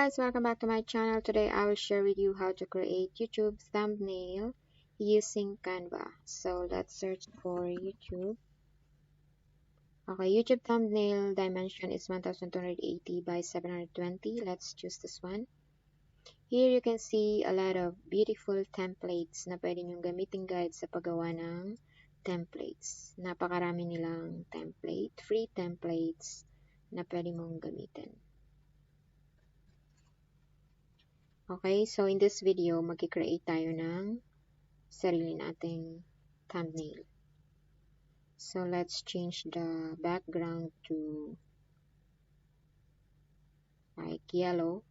guys, welcome back to my channel. Today I will share with you how to create YouTube thumbnail using Canva. So let's search for YouTube. Okay, YouTube thumbnail dimension is 1280 by 720. Let's choose this one. Here you can see a lot of beautiful templates na pwede nyong gamitin guide sa paggawa ng templates. Napakarami nilang template, free templates na pwede mong gamitin. Okay, so in this video, mag-create tayo ng sarili nating thumbnail. So let's change the background to like yellow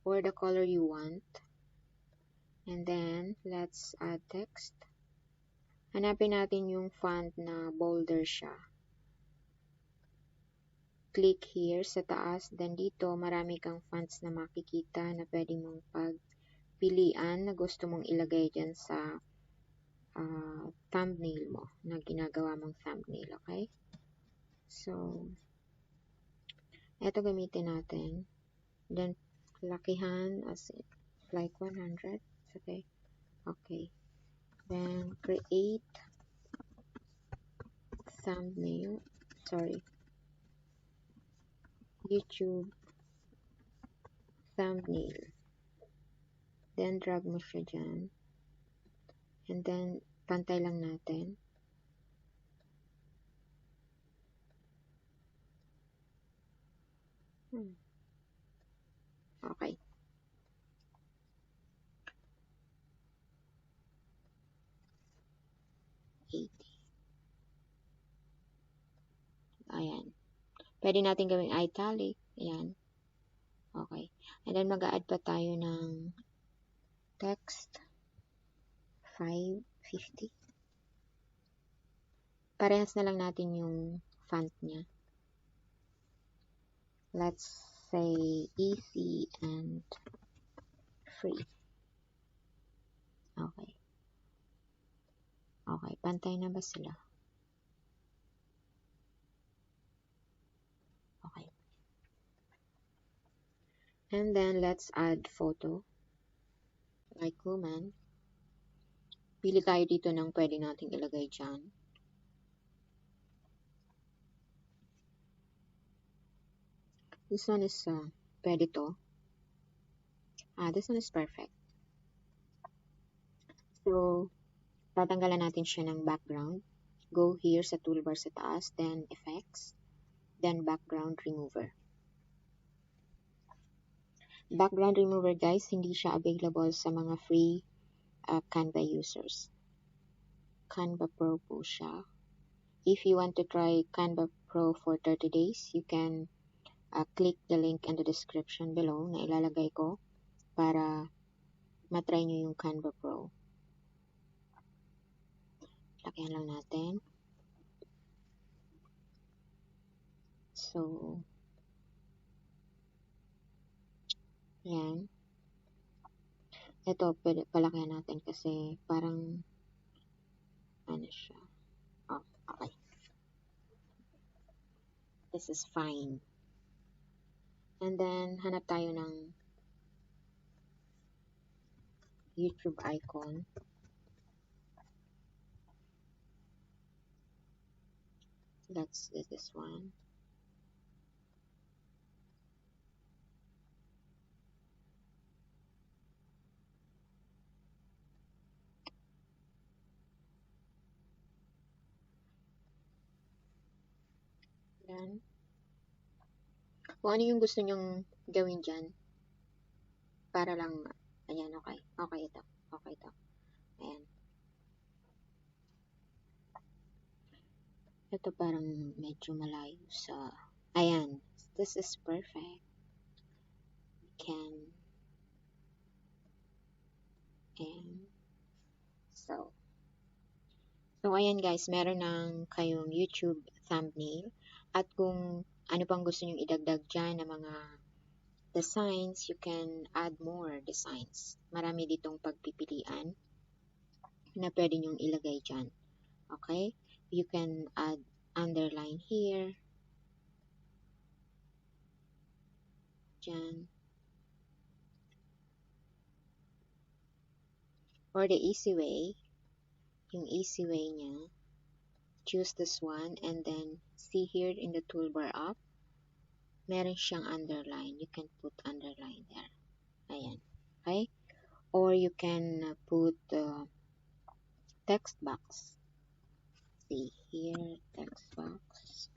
or the color you want. And then let's add text. Hanapin natin yung font na bolder siya. Click here sa taas. Then dito, marami kang fonts na makikita na pwede mong pagpilian na gusto mong ilagay dyan sa thumbnail mo, na ginagawa mong thumbnail, okay? So, eto gamitin natin. Then, lakihan as like 100. Okay. Okay. Then, create thumbnail. Sorry. YouTube thumbnail. Then, drag mo siya dyan. And then, pantay lang natin. Okay. Ayan. Pwede natin gawing italic. Ayan. Okay. And then, mag-a-add pa tayo ng text. 550. Parehas na lang natin yung font niya. Let's say easy and free. Okay. Okay. Pantay na ba sila? Okay. And then, let's add photo. Like woman. Pili tayo dito ng pwede nating ilagay dyan. This one is, pwede to. This one is perfect. So, tatanggalan natin siya ng background. Go here sa toolbar sa taas, then effects, then background remover. Background remover guys, hindi siya available sa mga free Canva users. Canva Pro po siya. If you want to try Canva Pro for 30 days, you can click the link in the description below na ilalagay ko para matry nyo yung Canva Pro. Lakihan lang natin. So, yan. Ito, palakihan natin kasi parang ano siya. Oh, okay. This is fine. And then, hanap tayo ng YouTube icon. Let's do this one. Yan. Kung ano yung gusto nyong gawin dyan. Para lang, ayan, okay. Okay ito. Okay ito. Ayan. Ito parang medyo malayo sa, ayan. This is perfect. We can, and, so ayan guys, meron ng kayong YouTube thumbnail. At kung ano pang gusto nyong idagdag dyan na mga designs, you can add more designs. Marami ditong pagpipilian na pwede nyong ilagay dyan. Okay? You can add underline here. Dyan. or the easy way, yung easy way niya, choose this one and then see here in the toolbar up, meron siyang underline. You can put underline there. Ayan. Okay? Or you can put text box. See here, text box.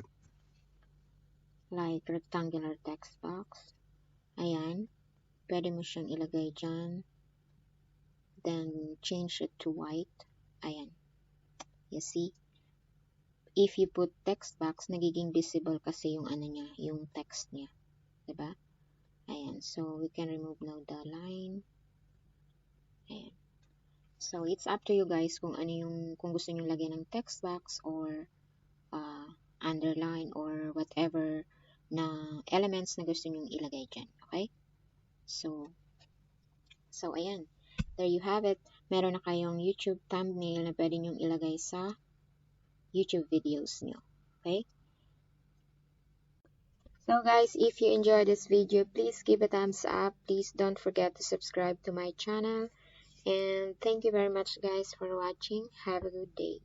Like rectangular text box. Ayan. Pwede mo siyang ilagay dyan. Then change it to white. Ayan. You see? If you put text box, nagiging visible kasi yung ano niya, yung text niya. Diba? Ayan. So, we can remove now the line. Ayan. So, it's up to you guys kung ano yung, kung gusto nyo lagyan ng text box or underline or whatever na elements na gusto nyo ilagay dyan. Okay? So, ayan. There you have it. Meron na kayong YouTube thumbnail na pwede nyong ilagay sa YouTube videos nyo. Okay? So guys, if you enjoyed this video, please give a thumbs up. Please don't forget to subscribe to my channel. And thank you very much guys for watching. Have a good day.